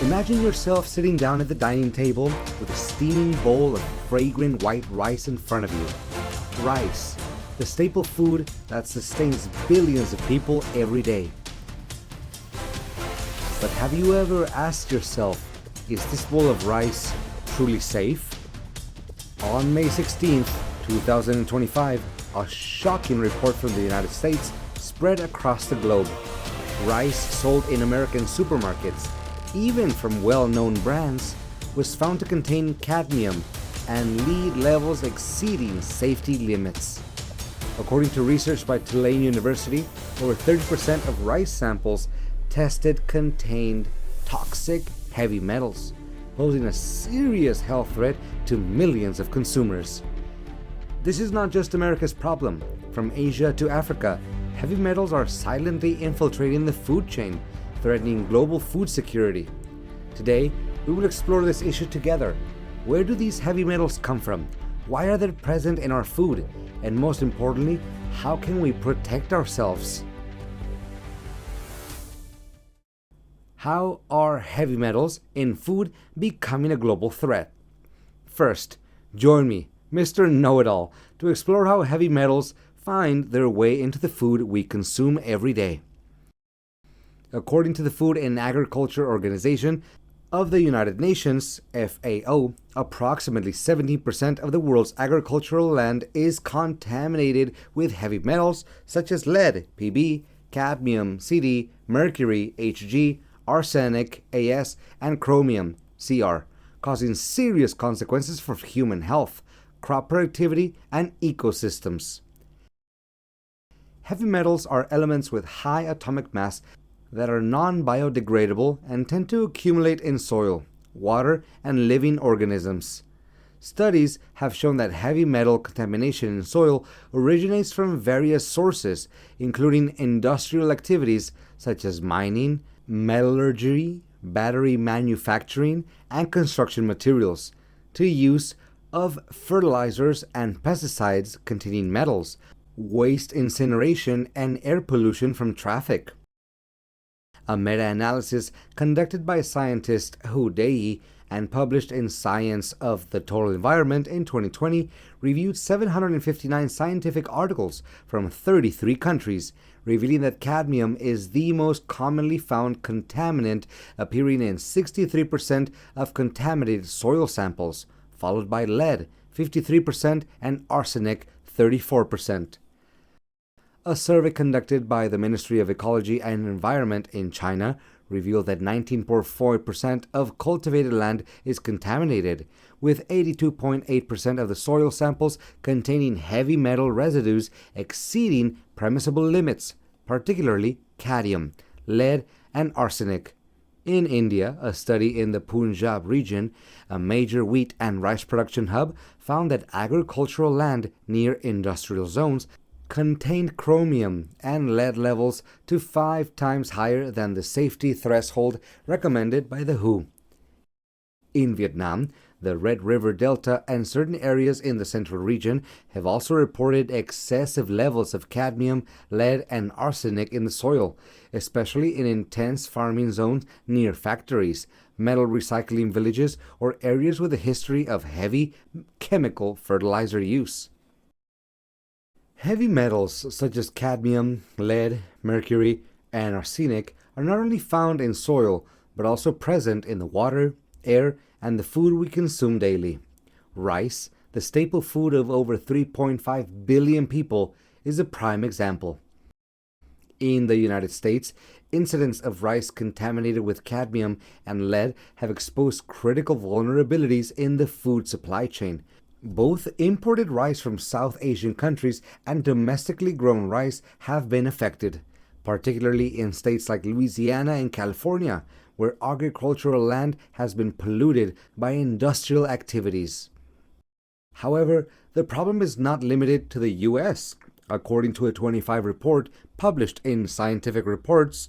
Imagine yourself sitting down at the dining table with a steaming bowl of fragrant white rice in front of you. Rice, the staple food that sustains billions of people every day. But have you ever asked yourself, is this bowl of rice truly safe? On May 16th, 2025, a shocking report from the United States spread across the globe. Rice sold in American supermarkets, even from well-known brands, was found to contain cadmium and lead levels exceeding safety limits. According to research by Tulane University, over 30% of rice samples tested contained toxic heavy metals, posing a serious health threat to millions of consumers. This is not just America's problem. From Asia to Africa, heavy metals are silently infiltrating the food chain, threatening global food security. Today, we will explore this issue together. Where do these heavy metals come from? Why are they present in our food? And most importantly, how can we protect ourselves? How are heavy metals in food becoming a global threat? First, join me, Mr. Know-It-All, to explore how heavy metals find their way into the food we consume every day. According to the Food and Agriculture Organization of the United Nations, FAO, approximately 17% of the world's agricultural land is contaminated with heavy metals such as lead, Pb, cadmium, Cd, mercury, Hg, arsenic, As, and chromium, Cr, causing serious consequences for human health, crop productivity, and ecosystems. Heavy metals are elements with high atomic mass that are non-biodegradable and tend to accumulate in soil, water, and living organisms. Studies have shown that heavy metal contamination in soil originates from various sources, including industrial activities such as mining, metallurgy, battery manufacturing, and construction materials, to use of fertilizers and pesticides containing metals, waste incineration, and air pollution from traffic. A meta-analysis conducted by scientist Hu Dei and published in Science of the Total Environment in 2020 reviewed 759 scientific articles from 33 countries, revealing that cadmium is the most commonly found contaminant, appearing in 63% of contaminated soil samples, followed by lead, 53%, and arsenic, 34%. A survey conducted by the Ministry of Ecology and Environment in China revealed that 19.4% of cultivated land is contaminated, with 82.8% of the soil samples containing heavy metal residues exceeding permissible limits, particularly cadmium, lead, and arsenic. In India, a study in the Punjab region, a major wheat and rice production hub, found that agricultural land near industrial zones contained chromium and lead levels to 5 times higher than the safety threshold recommended by the WHO. In Vietnam, the Red River Delta and certain areas in the central region have also reported excessive levels of cadmium, lead, and arsenic in the soil, especially in intense farming zones near factories, metal recycling villages, or areas with a history of heavy chemical fertilizer use. Heavy metals such as cadmium, lead, mercury, and arsenic are not only found in soil, but also present in the water, air, and the food we consume daily. Rice, the staple food of over 3.5 billion people, is a prime example. In the United States, incidents of rice contaminated with cadmium and lead have exposed critical vulnerabilities in the food supply chain. Both imported rice from South Asian countries and domestically grown rice have been affected, particularly in states like Louisiana and California, where agricultural land has been polluted by industrial activities. However, the problem is not limited to the U.S. According to a 2025 report published in Scientific Reports,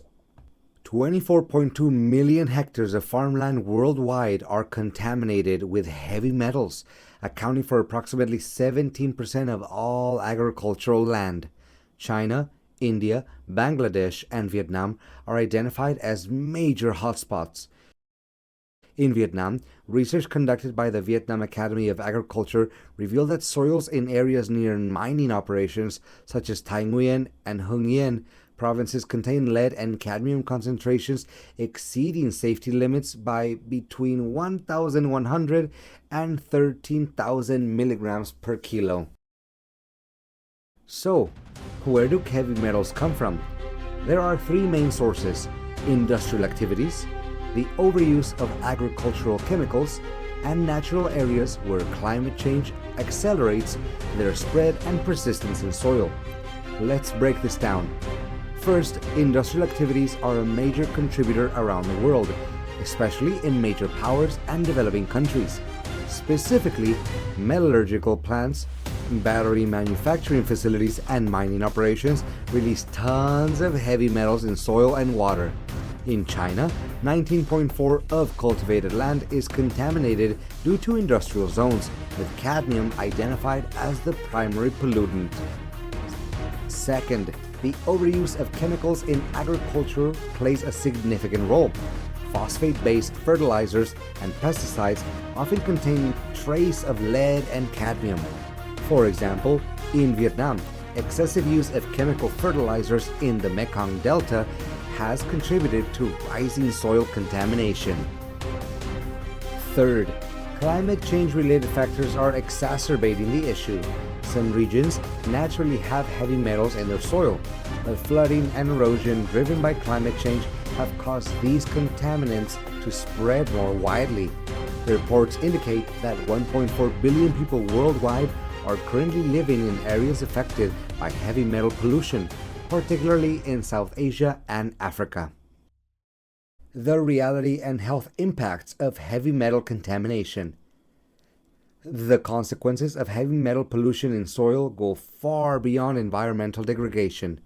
24.2 million hectares of farmland worldwide are contaminated with heavy metals, accounting for approximately 17% of all agricultural land. China, India, Bangladesh, and Vietnam are identified as major hotspots. In Vietnam, research conducted by the Vietnam Academy of Agriculture revealed that soils in areas near mining operations, such as Thái Nguyên and Hưng Yên provinces, contain lead and cadmium concentrations exceeding safety limits by between 1,100 and 13,000 milligrams per kilo. So, where do heavy metals come from? There are three main sources: industrial activities, the overuse of agricultural chemicals, and natural areas where climate change accelerates their spread and persistence in soil. Let's break this down. First, industrial activities are a major contributor around the world, especially in major powers and developing countries. Specifically, metallurgical plants, battery manufacturing facilities, and mining operations release tons of heavy metals in soil and water. In China, 19.4% of cultivated land is contaminated due to industrial zones, with cadmium identified as the primary pollutant. Second, the overuse of chemicals in agriculture plays a significant role. Phosphate-based fertilizers and pesticides often contain trace of lead and cadmium. For example, in Vietnam, excessive use of chemical fertilizers in the Mekong Delta has contributed to rising soil contamination. Third, climate change-related factors are exacerbating the issue. Some regions naturally have heavy metals in their soil, but flooding and erosion driven by climate change have caused these contaminants to spread more widely. The reports indicate that 1.4 billion people worldwide are currently living in areas affected by heavy metal pollution, particularly in South Asia and Africa. The reality and health impacts of heavy metal contamination. The consequences of heavy metal pollution in soil go far beyond environmental degradation.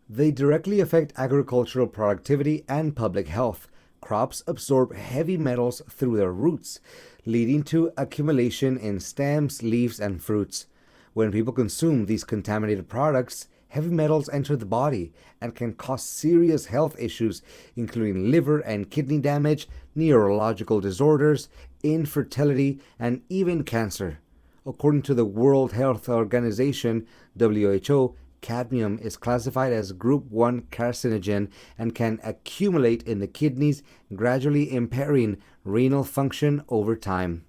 They directly affect agricultural productivity and public health. Crops absorb heavy metals through their roots, leading to accumulation in stems, leaves, and fruits. When people consume these contaminated products, heavy metals enter the body and can cause serious health issues, including liver and kidney damage, neurological disorders, infertility, and even cancer. According to the World Health Organization, WHO, cadmium is classified as Group 1 carcinogen and can accumulate in the kidneys, gradually impairing renal function over time.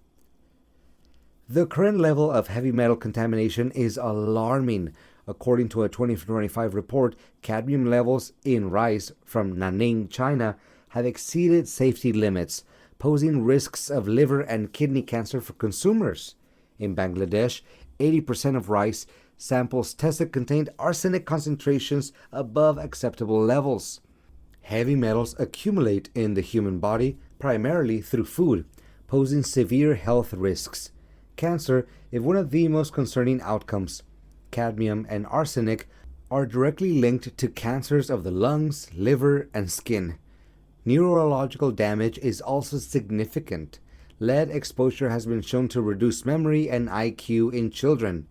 The current level of heavy metal contamination is alarming. According to a 2025 report, cadmium levels in rice from Nanning, China, have exceeded safety limits, posing risks of liver and kidney cancer for consumers. In Bangladesh, 80% of rice samples tested contained arsenic concentrations above acceptable levels. Heavy metals accumulate in the human body primarily through food, posing severe health risks. Cancer is one of the most concerning outcomes. Cadmium and arsenic are directly linked to cancers of the lungs, liver, and skin. Neurological damage is also significant. Lead exposure has been shown to reduce memory and IQ in children.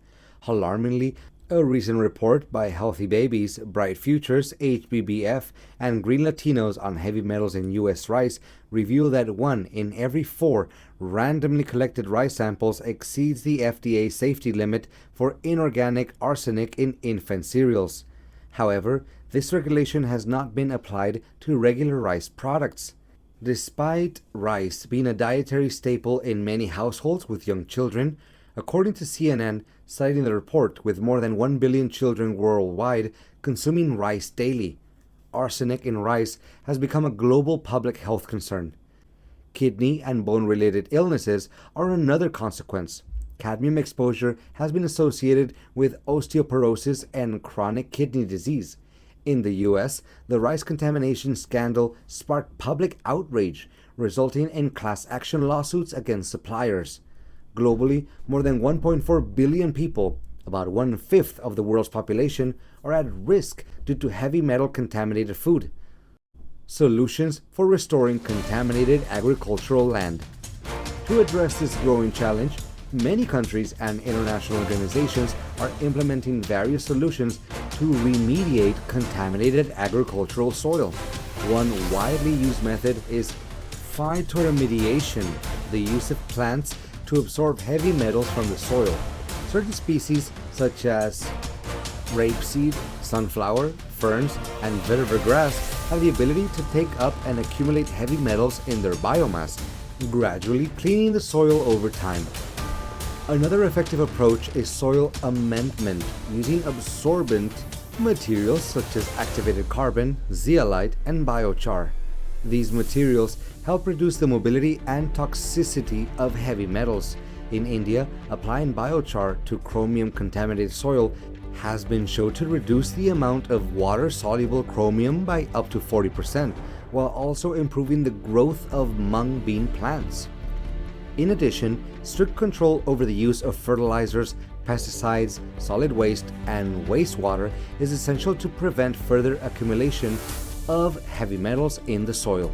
Alarmingly, a recent report by Healthy Babies, Bright Futures, HBBF, and Green Latinos on heavy metals in U.S. rice reveal that 1 in every 4 randomly collected rice samples exceeds the FDA safety limit for inorganic arsenic in infant cereals. However, this regulation has not been applied to regular rice products. Despite rice being a dietary staple in many households with young children, according to CNN, citing the report with more than 1 billion children worldwide consuming rice daily, arsenic in rice has become a global public health concern. Kidney and bone-related illnesses are another consequence. Cadmium exposure has been associated with osteoporosis and chronic kidney disease. In the U.S., the rice contamination scandal sparked public outrage, resulting in class action lawsuits against suppliers. Globally, more than 1.4 billion people, about 1/5 of the world's population, are at risk due to heavy metal contaminated food. Solutions for restoring contaminated agricultural land. To address this growing challenge, many countries and international organizations are implementing various solutions to remediate contaminated agricultural soil. One widely used method is phytoremediation, the use of plants to absorb heavy metals from the soil. Certain species such as rapeseed, sunflower, ferns, and vetiver grass have the ability to take up and accumulate heavy metals in their biomass, gradually cleaning the soil over time. Another effective approach is soil amendment, using absorbent materials such as activated carbon, zeolite, and biochar. These materials help reduce the mobility and toxicity of heavy metals. In India, applying biochar to chromium-contaminated soil has been shown to reduce the amount of water-soluble chromium by up to 40%, while also improving the growth of mung bean plants. In addition, strict control over the use of fertilizers, pesticides, solid waste, and wastewater is essential to prevent further accumulation of heavy metals in the soil.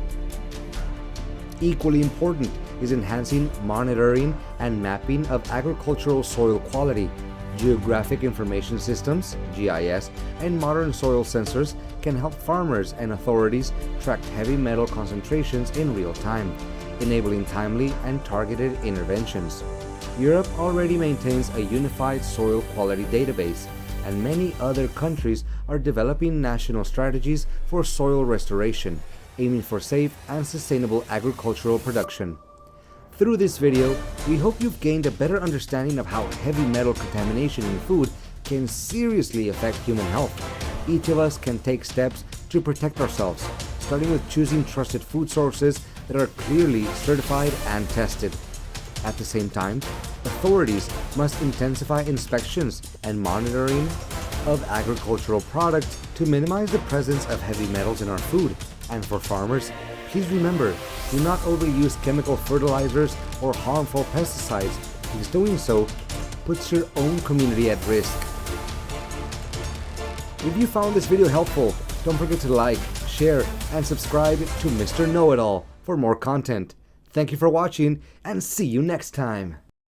Equally important is enhancing monitoring and mapping of agricultural soil quality. Geographic information systems, GIS, and modern soil sensors can help farmers and authorities track heavy metal concentrations in real time, enabling timely and targeted interventions. Europe already maintains a unified soil quality database, and many other countries are developing national strategies for soil restoration, aiming for safe and sustainable agricultural production. Through this video, we hope you've gained a better understanding of how heavy metal contamination in food can seriously affect human health. Each of us can take steps to protect ourselves, starting with choosing trusted food sources that are clearly certified and tested. At the same time, authorities must intensify inspections and monitoring of agricultural products to minimize the presence of heavy metals in our food. And for farmers, please remember, do not overuse chemical fertilizers or harmful pesticides, because doing so puts your own community at risk. If you found this video helpful, don't forget to like, share, and subscribe to Mr. Know-It-All for more content. Thank you for watching, and see you next time.